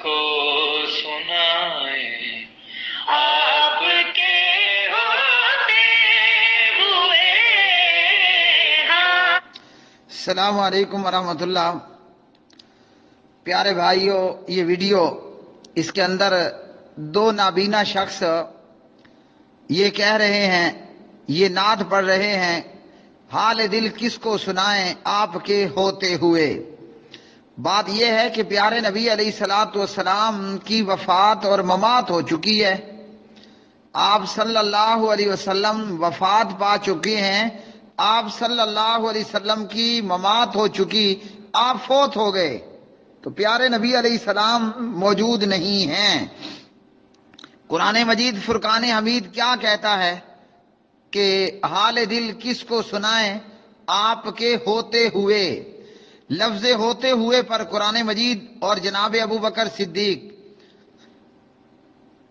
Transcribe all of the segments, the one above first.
کو سنائیں آپ کے ہوتے ہوئے. السلام علیکم ورحمۃ اللہ. پیارے بھائیو، یہ ویڈیو اس کے اندر دو نابینا شخص یہ کہہ رہے ہیں، یہ نعت پڑھ رہے ہیں، حال دل کس کو سنائیں آپ کے ہوتے ہوئے. بات یہ ہے کہ پیارے نبی علیہ الصلوۃ والسلام کی وفات اور ممات ہو چکی ہے. آپ صلی اللہ علیہ وسلم وفات پا چکے ہیں، آپ صلی اللہ علیہ وسلم کی ممات ہو چکی، آپ فوت ہو گئے، تو پیارے نبی علیہ السلام موجود نہیں ہیں. قرآن مجید فرقان حمید کیا کہتا ہے کہ حال دل کس کو سنائیں آپ کے ہوتے ہوئے. لفظ ہوتے ہوئے پر قرآن مجید اور جناب ابو بکر صدیق،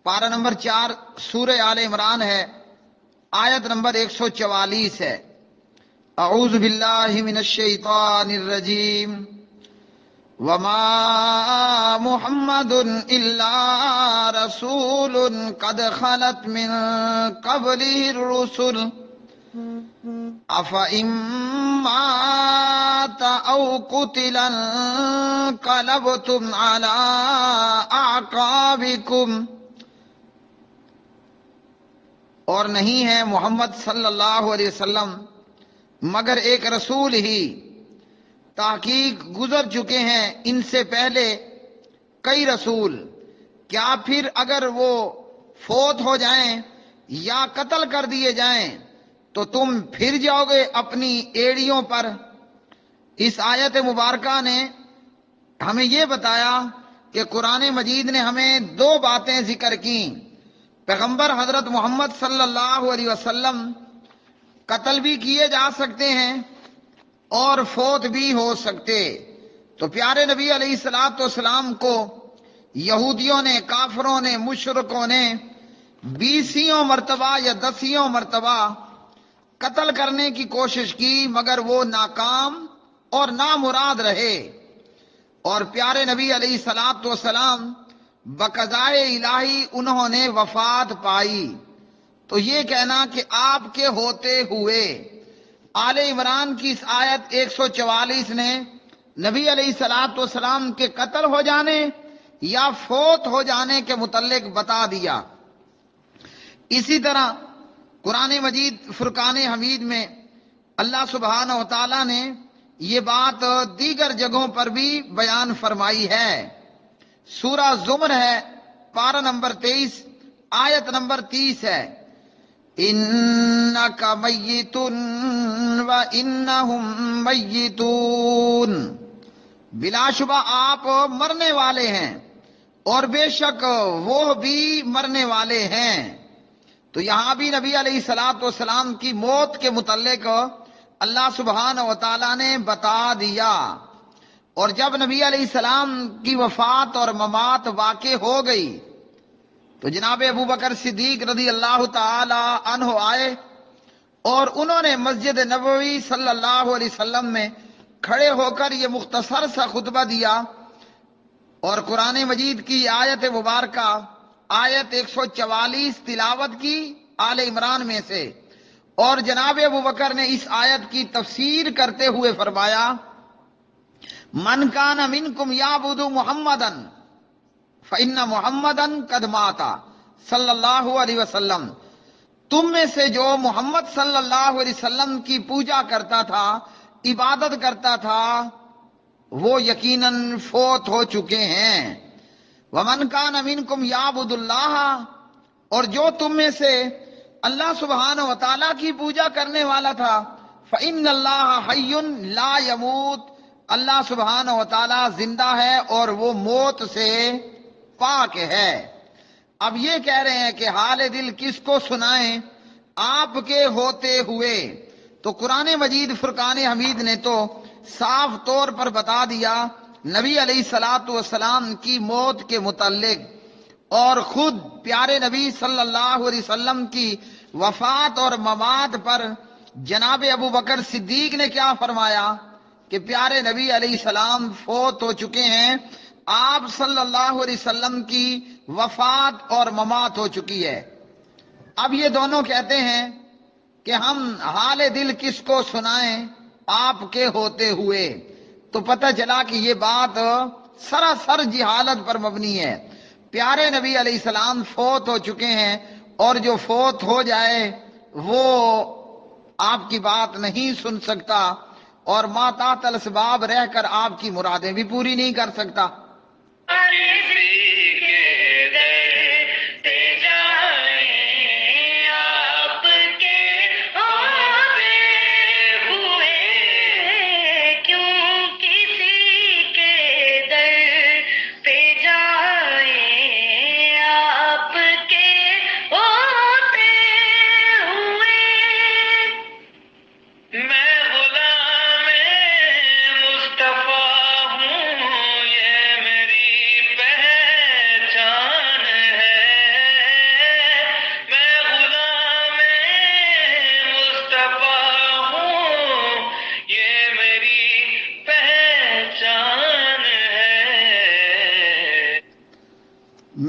پارہ نمبر 4 سورہ آل عمران ہے، آیت نمبر 144 ہے. اعوذ باللہ من الشیطان الرجیم. وما محمد الا رسول قد خلت من قبله الرسل افإن مات او قتلا انقلبتم على اعقابكم. اور نہیں ہے محمد صلی اللہ علیہ وسلم مگر ایک رسول ہی، تحقیق گزر چکے ہیں ان سے پہلے کئی رسول، کیا پھر اگر وہ فوت ہو جائیں یا قتل کر دیے جائیں تو تم پھر جاؤ گے اپنی ایڑیوں پر. اس آیت مبارکہ نے ہمیں یہ بتایا کہ قرآن مجید نے ہمیں دو باتیں ذکر کی. پیغمبر حضرت محمد صلی اللہ علیہ وسلم قتل بھی کیے جا سکتے ہیں اور فوت بھی ہو سکتے. تو پیارے نبی علیہ الصلوۃ والسلام کو یہودیوں نے، کافروں نے، مشرکوں نے 20 مرتبہ یا 10 مرتبہ قتل کرنے کی کوشش کی، مگر وہ ناکام اور نامراد رہے. اور پیارے نبی علیہ الصلوۃ والسلام بقضائے الہی انہوں نے وفات پائی. تو یہ کہنا کہ آپ کے ہوتے ہوئے، آل عمران کی اس آیت 144 نے نبی علیہ الصلوۃ والسلام کے قتل ہو جانے یا فوت ہو جانے کے متعلق بتا دیا. اسی طرح قرآن مجید فرقان حمید میں اللہ سبحانہ و تعالیٰ نے یہ بات دیگر جگہوں پر بھی بیان فرمائی ہے. سورہ زمر ہے، پارہ نمبر 23 آیت نمبر 30 ہے. انک میت و انہم میتون. بلا شبہ آپ مرنے والے ہیں اور بے شک وہ بھی مرنے والے ہیں. تو یہاں بھی نبی علیہ الصلوۃ والسلام کی موت کے متعلق اللہ سبحانہ و تعالیٰ نے بتا دیا. اور جب نبی علیہ السلام کی وفات اور ممات واقع ہو گئی تو جناب ابو بکر صدیق رضی اللہ تعالی عنہ آئے اور انہوں نے مسجد نبوی صلی اللہ علیہ وسلم میں کھڑے ہو کر یہ مختصر سا خطبہ دیا اور قرآن مجید کی آیت مبارکہ آیت 144 تلاوت کی آل عمران میں سے. اور جناب ابو بکر نے اس آیت کی تفسیر کرتے ہوئے فرمایا، من کان منکم یعبد محمدا فإن محمدا قد مات صلی اللہ علیہ وسلم. تم میں سے جو محمد صلی اللہ علیہ وسلم کی پوجا کرتا تھا، عبادت کرتا تھا، وہ یقیناً فوت ہو چکے ہیں. ومن کان منکم یعبد اللہ، اور جو تم میں سے اللہ سبحانہ و تعالیٰ کی پوجا کرنے والا تھا، فإن اللہ حی لا یموت، اللہ سبحانہ و تعالیٰ زندہ ہے اور وہ موت سے پاک ہے. اب یہ کہہ رہے ہیں کہ حال دل کس کو سنائیں آپ کے ہوتے ہوئے. تو قرآن مجید فرقان حمید نے تو صاف طور پر بتا دیا نبی علیہ الصلوۃ والسلام کی موت کے متعلق. اور خود پیارے نبی صلی اللہ علیہ وسلم کی وفات اور ممات پر جناب ابو بکر صدیق نے کیا فرمایا کہ پیارے نبی علیہ السلام فوت ہو چکے ہیں، آپ صلی اللہ علیہ وسلم کی وفات اور ممات ہو چکی ہے۔ اب یہ دونوں کہتے ہیں کہ ہم حال دل کس کو سنائیں آپ کے ہوتے ہوئے۔ تو پتہ چلا کہ یہ بات سراسر جہالت پر مبنی ہے۔ پیارے نبی علیہ السلام فوت ہو چکے ہیں، اور جو فوت ہو جائے وہ آپ کی بات نہیں سن سکتا، اور ما تحت الاسباب رہ کر آپ کی مرادیں بھی پوری نہیں کر سکتا۔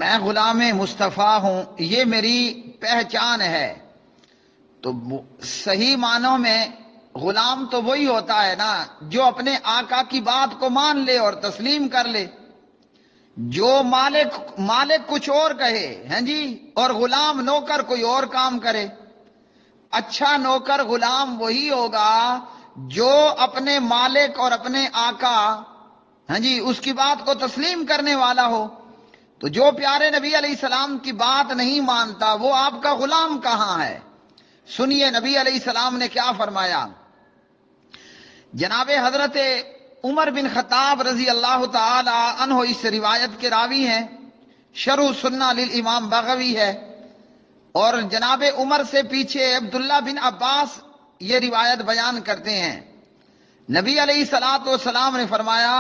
میں غلام مصطفیٰ ہوں، یہ میری پہچان ہے۔ تو صحیح معنوں میں غلام تو وہی ہوتا ہے نا جو اپنے آقا کی بات کو مان لے اور تسلیم کر لے۔ جو مالک کچھ اور کہے ہیں جی، اور غلام نوکر کوئی اور کام کرے۔ اچھا نوکر غلام وہی ہوگا جو اپنے مالک اور اپنے آقا ہاں جی اس کی بات کو تسلیم کرنے والا ہو۔ تو جو پیارے نبی علیہ السلام کی بات نہیں مانتا وہ آپ کا غلام کہاں ہے؟ سنیے نبی علیہ السلام نے کیا فرمایا۔ جناب حضرت عمر بن خطاب رضی اللہ تعالی عنہ اس روایت کے راوی ہیں، شرح سنہ للامام بغوی ہے، اور جناب عمر سے پیچھے عبداللہ بن عباس یہ روایت بیان کرتے ہیں۔ نبی علیہ الصلوۃ والسلام نے فرمایا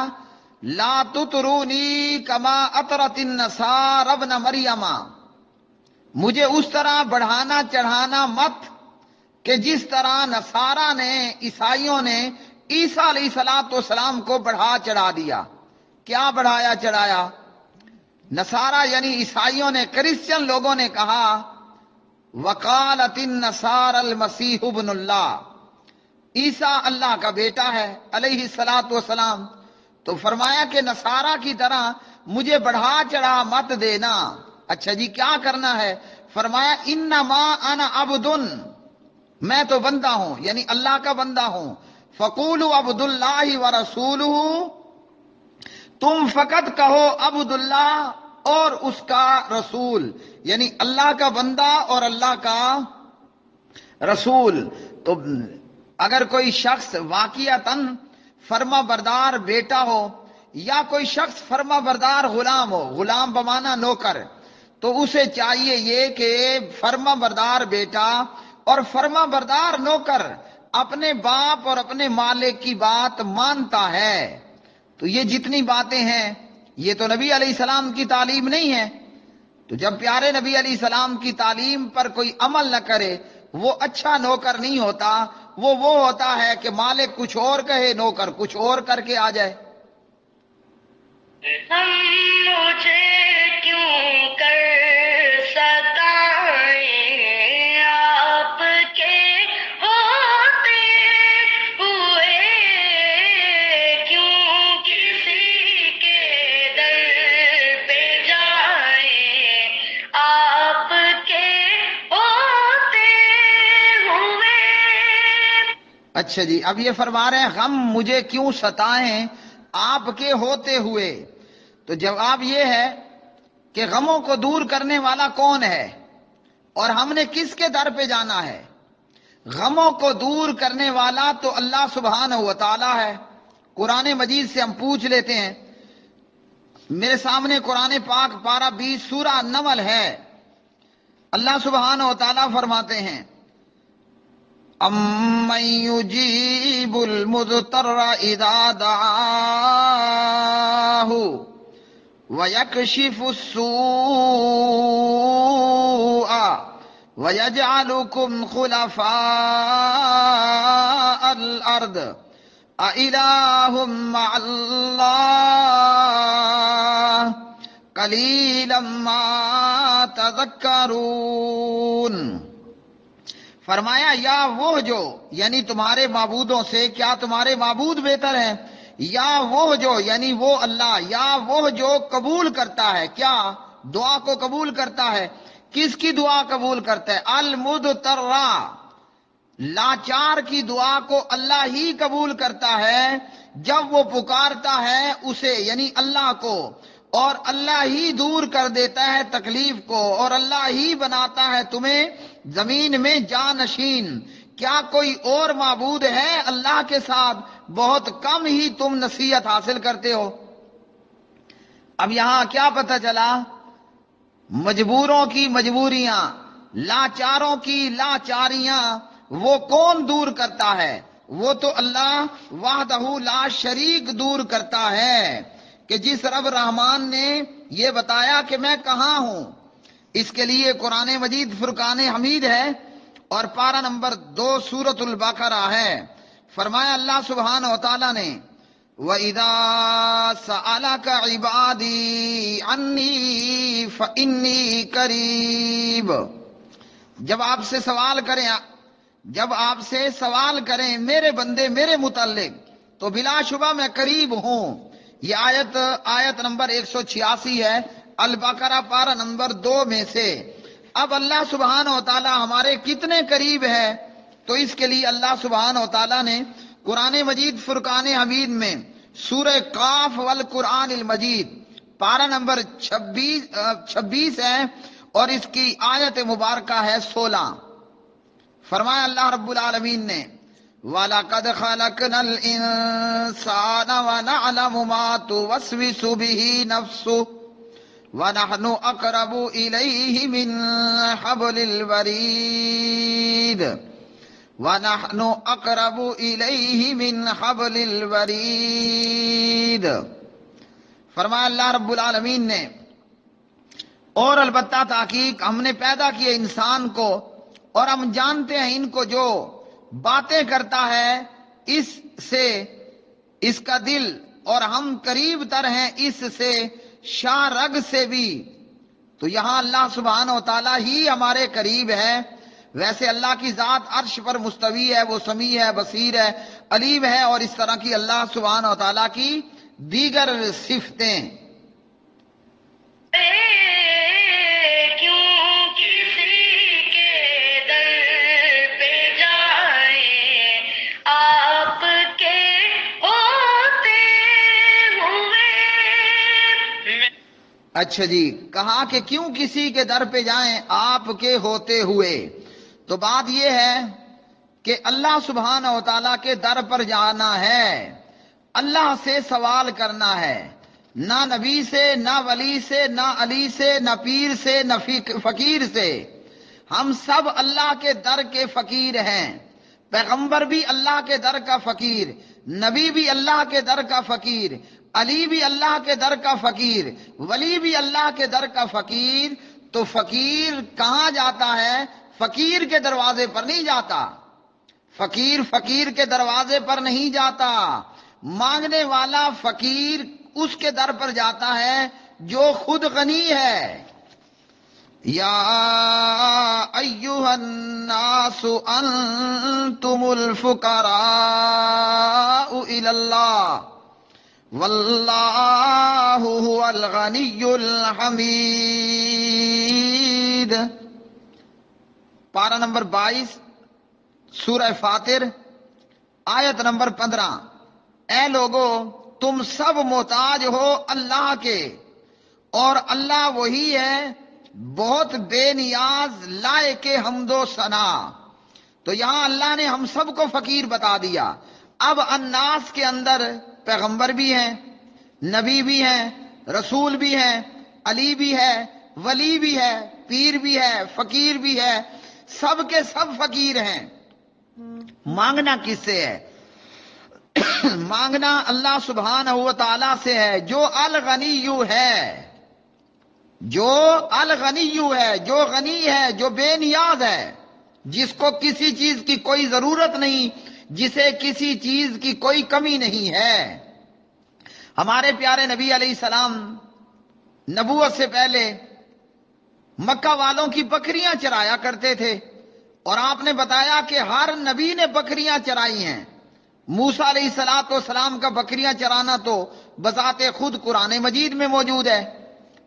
لا تطرونی کما اطرت النصارى ابن مریم، مجھے اس طرح بڑھانا چڑھانا مت کہ جس طرح نصارہ نے عیسائیوں نے عیسیٰ علیہ الصلوۃ والسلام کو بڑھا چڑھا دیا۔ کیا بڑھایا چڑھایا؟ نصارہ یعنی عیسائیوں نے، کرسچن لوگوں نے کہا وقالت النصارى المسیح ابن اللہ، عیسیٰ اللہ کا بیٹا ہے علیہ الصلوۃ والسلام۔ تو فرمایا کہ نصارہ کی طرح مجھے بڑھا چڑھا مت دینا۔ اچھا جی کیا کرنا ہے؟ فرمایا انما انا عبد، میں تو بندہ ہوں یعنی اللہ کا بندہ ہوں۔ فقولوا عبد اللہ ورسولہ، تم فقط کہو عبد اللہ اور اس کا رسول، یعنی اللہ کا بندہ اور اللہ کا رسول۔ تو اگر کوئی شخص واقعتاً فرما بردار بیٹا ہو یا کوئی شخص فرما بردار غلام ہو، غلام بمانا نوکر، تو اسے چاہیے یہ کہ فرما بردار بیٹا اور فرما بردار نوکر اپنے باپ اور اپنے مالک کی بات مانتا ہے۔ تو یہ جتنی باتیں ہیں یہ تو نبی علیہ السلام کی تعلیم نہیں ہے۔ تو جب پیارے نبی علیہ السلام کی تعلیم پر کوئی عمل نہ کرے وہ اچھا نوکر نہیں ہوتا، وہ ہوتا ہے کہ مالک کچھ اور کہے نوکر کچھ اور کر کے آ جائے۔ ہم مجھے کیوں کر ستائیں، آپ کے ہوتے ہوئے کیوں کسی کے در پہ جائیں، آپ کے ہوتے ہوئے۔ اچھا جی اب یہ فرما رہے ہیں غم مجھے کیوں ستائیں آپ کے ہوتے ہوئے۔ تو جواب یہ ہے کہ غموں کو دور کرنے والا کون ہے اور ہم نے کس کے در پہ جانا ہے؟ غموں کو دور کرنے والا تو اللہ سبحانہ و تعالی ہے۔ قرآن مجید سے ہم پوچھ لیتے ہیں، میرے سامنے قرآن پاک پارہ 20 سورہ النمل ہے۔ اللہ سبحانہ و تعالی فرماتے ہیں امن یجیب المضطر اذا دعاہ ویکشف السوء ویجعلکم خلفاء الارض اِلٰہٌ مع اللہ قلیلا ما تذکرون۔ فرمایا یا وہ جو، یعنی تمہارے معبودوں سے کیا تمہارے معبود بہتر ہیں، یا وہ جو یعنی وہ اللہ، یا وہ جو قبول کرتا ہے، کیا دعا کو قبول کرتا ہے، کس کی دعا قبول کرتا ہے، المدترا، لاچار کی دعا کو اللہ ہی قبول کرتا ہے جب وہ پکارتا ہے اسے یعنی اللہ کو، اور اللہ ہی دور کر دیتا ہے تکلیف کو، اور اللہ ہی بناتا ہے تمہیں زمین میں جانشین۔ کیا کوئی اور معبود ہے اللہ کے ساتھ؟ بہت کم ہی تم نصیحت حاصل کرتے ہو۔ اب یہاں کیا پتہ چلا؟ مجبوروں کی مجبوریاں، لاچاروں کی لاچاریاں وہ کون دور کرتا ہے؟ وہ تو اللہ وحدہ لا شریک دور کرتا ہے، کہ جس رب رحمان نے یہ بتایا کہ میں کہاں ہوں۔ اس کے لیے قرآن مجید فرقان حمید ہے، اور پارہ نمبر 2 سورۃ البقرہ ہے۔ فرمایا اللہ سبحانہ و تعالیٰ نے وَإِذَا سَأَلَكَ عِبَادِي عَنِّي فَإِنِّي قَرِيبٌ، جب آپ سے سوال کریں میرے بندے میرے متعلق تو بلا شبہ میں قریب ہوں۔ یہ آیت نمبر 186 ہے البقرہ پارہ نمبر 2 میں سے۔ اب اللہ سبحانہ و تعالی ہمارے کتنے قریب ہے؟ تو اس کے لیے اللہ سبحانہ و تعالی نے قرآن مجید فرقان حمید میں سورہ قاف والقرآن المجید پارہ نمبر 26 ہے، اور اس کی آیت مبارکہ ہے 16۔ فرمایا اللہ رب العالمین نے وَلَقَدْ خَلَقْنَا الْإِنسَانَ وَنَعْلَمُ مَا تُوَسْوِسُ بِهِ نَفْسُهُ وَنَحْنُ أَقْرَبُ إِلَيْهِ مِنْ حَبْلِ الْوَرِيدِ وَنَحْنُ أَقْرَبُ إِلَيْهِ مِنْ حَبْلِ الْوَرِيدِ۔ فرمایا اللہ رب العالمین نے اور البتہ تحقیق ہم نے پیدا کیا انسان کو، اور ہم جانتے ہیں ان کو جو باتیں کرتا ہے اس سے اس کا دل، اور ہم قریب تر ہیں اس سے شاہ رگ سے بھی۔ تو یہاں اللہ سبحانہ و تعالیٰ ہی ہمارے قریب ہے۔ ویسے اللہ کی ذات عرش پر مستوی ہے، وہ سمیع ہے، بصیر ہے، علیم ہے، اور اس طرح کی اللہ سبحانہ و تعالیٰ کی دیگر صفتیں۔ اچھا جی، کہا کہ کیوں کسی کے در پہ جائیں آپ کے ہوتے ہوئے؟ تو بات یہ ہے کہ اللہ سبحانہ و تعالیٰ کے در پر جانا ہے، اللہ سے سوال کرنا ہے، نہ نبی سے، نہ ولی سے، نہ علی سے، نہ پیر سے، نہ فقیر سے۔ ہم سب اللہ کے در کے فقیر ہیں۔ پیغمبر بھی اللہ کے در کا فقیر، نبی بھی اللہ کے در کا فقیر، علی بھی اللہ کے در کا فقیر، ولی بھی اللہ کے در کا فقیر۔ تو فقیر کہاں جاتا ہے؟ فقیر کے دروازے پر نہیں جاتا، فقیر کے دروازے پر نہیں جاتا۔ مانگنے والا فقیر اس کے در پر جاتا ہے جو خود غنی ہے۔ یا ایھا الناس انتم الفقراء الی اللہ واللہ هو الغنی الحمید۔ پارہ نمبر 22 سورہ فاطر آیت نمبر 15۔ اے لوگو تم سب محتاج ہو اللہ کے، اور اللہ وہی ہے بہت بے نیاز لائق حمد و ثنا۔ تو یہاں اللہ نے ہم سب کو فقیر بتا دیا۔ اب الناس کے اندر پیغمبر بھی ہیں، نبی بھی ہیں، رسول بھی ہیں، علی بھی ہے، ولی بھی ہے، پیر بھی ہے، فقیر بھی ہے، سب کے سب فقیر ہیں۔ مانگنا کس سے ہے؟ مانگنا اللہ سبحانہ و تعالیٰ سے ہے، جو الغنی ہے، جو الغنی ہے، جو غنی ہے، جو بے نیاز ہے، جس کو کسی چیز کی کوئی ضرورت نہیں، جسے کسی چیز کی کوئی کمی نہیں ہے۔ ہمارے پیارے نبی علیہ السلام نبوت سے پہلے مکہ والوں کی بکریاں چرایا کرتے تھے، اور آپ نے بتایا کہ ہر نبی نے بکریاں چرائی ہیں۔ موسیٰ علیہ السلام کا بکریاں چرانا تو بذات خود قرآن مجید میں موجود ہے۔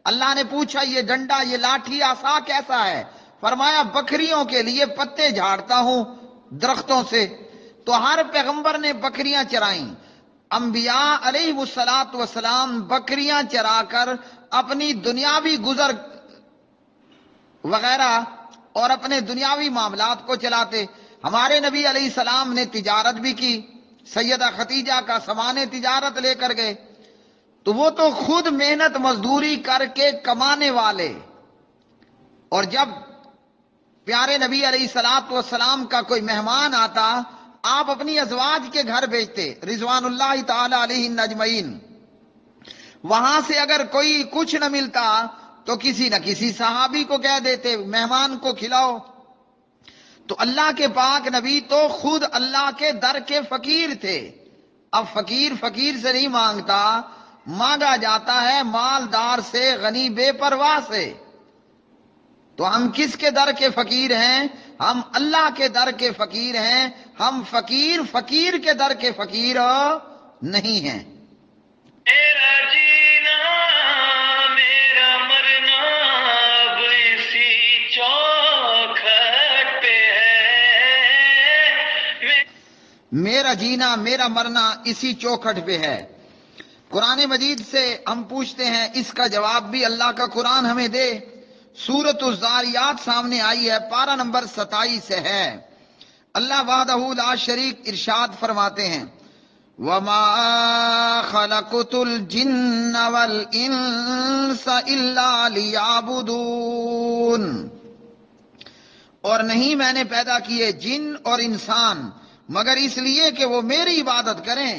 اللہ نے پوچھا یہ ڈنڈا، یہ لاٹھی، عصا کیسا ہے؟ فرمایا بکریوں کے لیے پتے جھاڑتا ہوں درختوں سے۔ تو ہر پیغمبر نے بکریاں چرائیں۔ انبیاء علیہ السلام بکریاں چرا کر اپنی دنیاوی گزر وغیرہ اور اپنے دنیاوی معاملات کو چلاتے۔ ہمارے نبی علیہ السلام نے تجارت بھی کی، سیدہ خدیجہ کا سامان تجارت لے کر گئے۔ تو وہ تو خود محنت مزدوری کر کے کمانے والے، اور جب پیارے نبی علیہ السلام کا کوئی مہمان آتا، آپ اپنی ازواج کے گھر بھیجتے رضوان اللہ تعالی علیہن اجمعین۔ وہاں سے اگر کوئی کچھ نہ ملتا تو کسی نہ کسی صحابی کو کہہ دیتے مہمان کو کھلاؤ۔ تو اللہ کے پاک نبی تو خود اللہ کے در کے فقیر تھے۔ اب فقیر فقیر سے نہیں مانگتا، مانگا جاتا ہے مالدار سے، غنی بے پرواہ سے۔ تو ہم کس کے در کے فقیر ہیں؟ ہم اللہ کے در کے فقیر ہیں۔ ہم فقیر فقیر کے در کے فقیر نہیں ہیں۔ میرا جینا میرا مرنا اب اسی چوکھٹ پہ ہے۔ میرا جینا میرا مرنا اسی چوکھٹ پہ ہے۔ قرآن مجید سے ہم پوچھتے ہیں، اس کا جواب بھی اللہ کا قرآن ہمیں دے۔ سورۃ الذاریات سامنے آئی ہے، پارہ نمبر 27 سے ہے۔ اللہ وحدہ لا شریک ارشاد فرماتے ہیں، وَمَا خَلَقْتُ الْجِنَّ وَالْإِنسَ إِلَّا لِيَعْبُدُونَ، اور نہیں میں نے پیدا کیے جن اور انسان مگر اس لیے کہ وہ میری عبادت کریں۔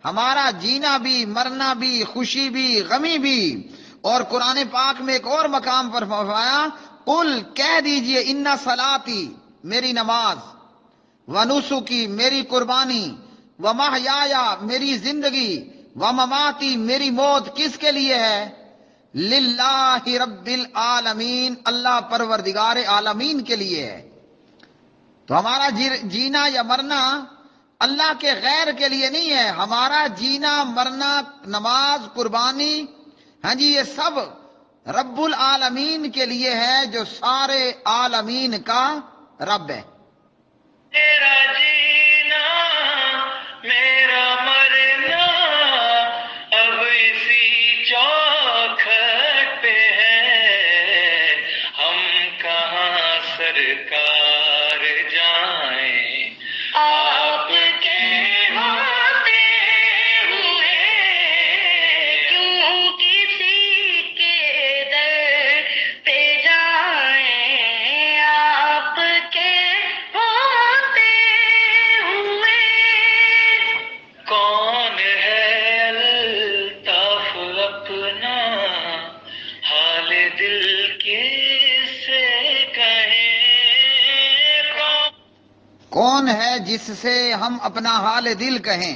ہمارا جینا بھی، مرنا بھی، خوشی بھی، غمی بھی۔ اور قرآن پاک میں ایک اور مقام پر فرمایا، قل کہہ دیجئے ان صلاتی میری نماز، ونسکی میری قربانی، ومحیایا میری زندگی، ومماتی میری موت کس کے لیے ہے؟ للہ رب العالمین، اللہ پروردگار عالمین کے لیے ہے۔ تو ہمارا جینا یا مرنا اللہ کے غیر کے لیے نہیں ہے۔ ہمارا جینا، مرنا، نماز، قربانی، ہاں جی، یہ سب رب العالمین کے لیے ہے جو سارے عالمین کا رب ہے۔ میرا جینا میرا مرنا اب اسی چوکھٹ پہ ہے، ہم کہاں سرکار جائیں آپ کے ہوتے ہوئے، کیوں کسی کے در پہ جائیں آپ کے ہوتے ہوئے۔ کون ہے الطاف اپنا حال دل کس سے کہیں، کون ہے جس سے ہم اپنا حال دل کہیں؟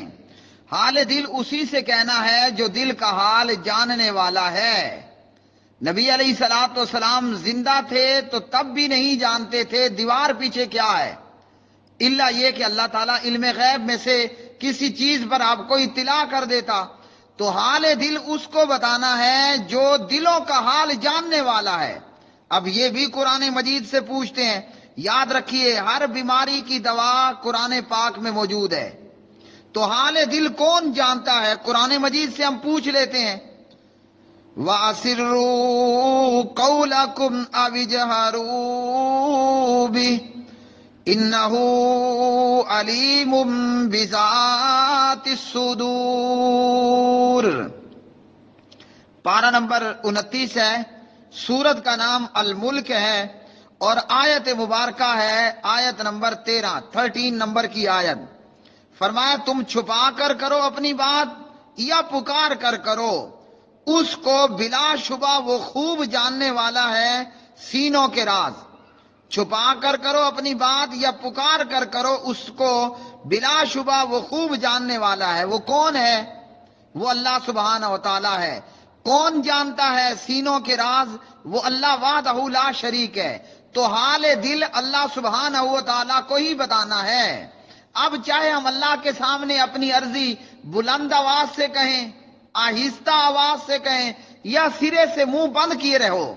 حال دل اسی سے کہنا ہے جو دل کا حال جاننے والا ہے۔ نبی علیہ السلام زندہ تھے تو تب بھی نہیں جانتے تھے دیوار پیچھے کیا ہے، الا یہ کہ اللہ تعالیٰ علم غیب میں سے کسی چیز پر آپ کو اطلاع کر دیتا۔ تو حال دل اس کو بتانا ہے جو دلوں کا حال جاننے والا ہے۔ اب یہ بھی قرآن مجید سے پوچھتے ہیں۔ یاد رکھیے ہر بیماری کی دوا قرآن پاک میں موجود ہے۔ تو حال دل کون جانتا ہے؟ قرآن مجید سے ہم پوچھ لیتے ہیں، وَأَسِرُّوا قَوْلَكُمْ أَوِ اجْهَرُوا بِهِ إِنَّهُ عَلِيمٌ بِذَاتِ الصُّدُورِ۔ پارہ نمبر 29 ہے، سورت کا نام الملک ہے، اور آیت مبارکہ ہے آیت نمبر 13 نمبر کی آیت۔ فرمایا تم چھپا کر کرو اپنی بات یا پکار کر کرو، اس کو بلا شبہ وہ خوب جاننے والا ہے سینوں کے راز۔ چھپا کر کرو اپنی بات یا پکار کر کرو، اس کو بلا شبہ وہ خوب جاننے والا ہے۔ وہ کون ہے؟ وہ اللہ سبحانہ و تعالی ہے۔ کون جانتا ہے سینوں کے راز؟ وہ اللہ وحدہ لا شریک ہے. تو حال دل اللہ سبحانہ و تعالیٰ کو ہی بتانا ہے. اب چاہے ہم اللہ کے سامنے اپنی عرضی بلند آواز سے کہیں، آہستہ آواز سے کہیں، یا سرے سے منہ بند کیے رہو،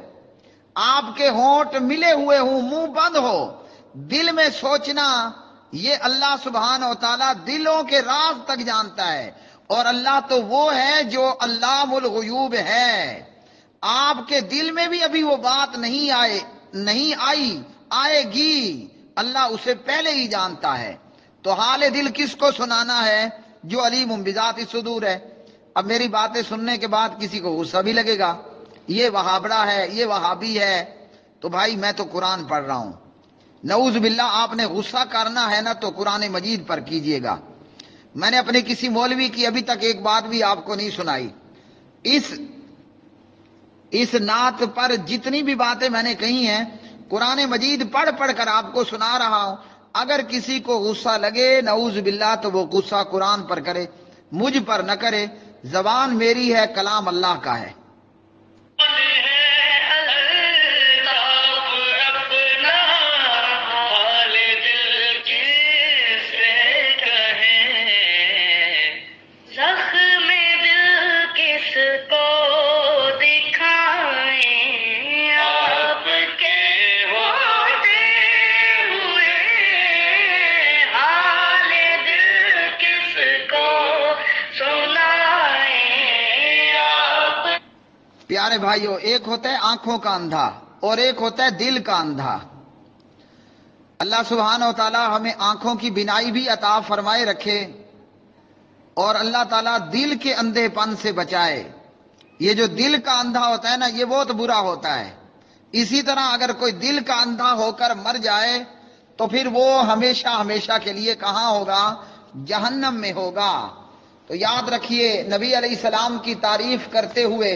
آپ کے ہونٹ ملے ہوئے ہوں، منہ بند ہو، دل میں سوچنا، یہ اللہ سبحانہ و تعالیٰ دلوں کے راز تک جانتا ہے. اور اللہ تو وہ ہے جو علام الغیوب ہے. آپ کے دل میں بھی ابھی وہ بات نہیں آئے گی، اللہ اسے پہلے ہی جانتا ہے. تو حال دل کس کو سنانا ہے؟ جو علیم بذات الصدور ہے. اب میری باتیں سننے کے بعد کسی کو غصہ بھی لگے گا، یہ وہابڑا ہے، یہ وہابی ہے. تو بھائی میں تو قرآن پڑھ رہا ہوں. نعوذ باللہ، آپ نے غصہ کرنا ہے نا تو قرآن مجید پر کیجئے گا. میں نے اپنے کسی مولوی کی ابھی تک ایک بات بھی آپ کو نہیں سنائی. اس نعت پر جتنی بھی باتیں میں نے کہی ہیں قرآن مجید پڑھ کر آپ کو سنا رہا ہوں. اگر کسی کو غصہ لگے نعوذ باللہ تو وہ غصہ قرآن پر کرے، مجھ پر نہ کرے. زبان میری ہے، کلام اللہ کا ہے. پیارے بھائیو، ایک ہوتا ہے آنکھوں کا اندھا اور ایک ہوتا ہے دل کا اندھا. اللہ سبحانہ و تعالی ہمیں آنکھوں کی بینائی بھی عطا فرمائے رکھے اور اللہ تعالیٰ دل کے اندھے پن سے بچائے. یہ جو دل کا اندھا ہوتا ہے نا، یہ بہت برا ہوتا ہے. اسی طرح اگر کوئی دل کا اندھا ہو کر مر جائے تو پھر وہ ہمیشہ کے لیے کہاں ہوگا؟ جہنم میں ہوگا. تو یاد رکھیے، نبی علیہ السلام کی تعریف کرتے ہوئے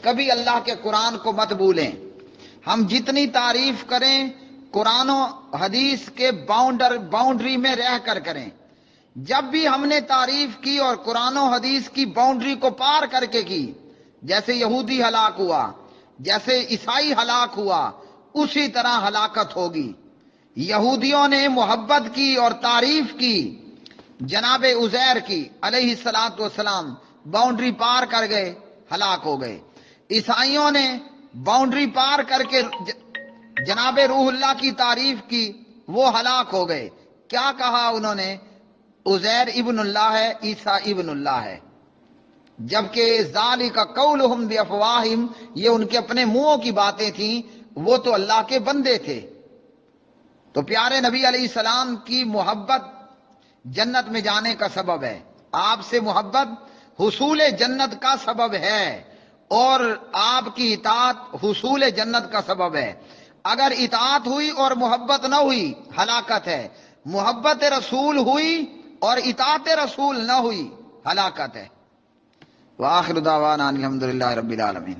کبھی اللہ کے قرآن کو مت بھولیں. ہم جتنی تعریف کریں قرآن و حدیث کے باؤنڈری میں رہ کر کریں. جب بھی ہم نے تعریف کی اور قرآن و حدیث کی باؤنڈری کو پار کر کے کی، جیسے یہودی ہلاک ہوا، جیسے عیسائی ہلاک ہوا، اسی طرح ہلاکت ہوگی. یہودیوں نے محبت کی اور تعریف کی جناب عزیر کی علیہ الصلوۃ والسلام، باؤنڈری پار کر گئے، ہلاک ہو گئے. عیسائیوں نے باؤنڈری پار کر کے جناب روح اللہ کی تعریف کی، وہ ہلاک ہو گئے. کیا کہا انہوں نے؟ عزیر ابن اللہ ہے، عیسیٰ ابن اللہ ہے. جبکہ ذالک قولہم بافواہہم، یہ ان کے اپنے منہوں کی باتیں تھیں، وہ تو اللہ کے بندے تھے. تو پیارے نبی علیہ السلام کی محبت جنت میں جانے کا سبب ہے. آپ سے محبت حصول جنت کا سبب ہے اور آپ کی اطاعت حصول جنت کا سبب ہے. اگر اطاعت ہوئی اور محبت نہ ہوئی، ہلاکت ہے. محبت رسول ہوئی اور اطاعت رسول نہ ہوئی، ہلاکت ہے. وآخر دعوانا الحمدللہ رب العالمین.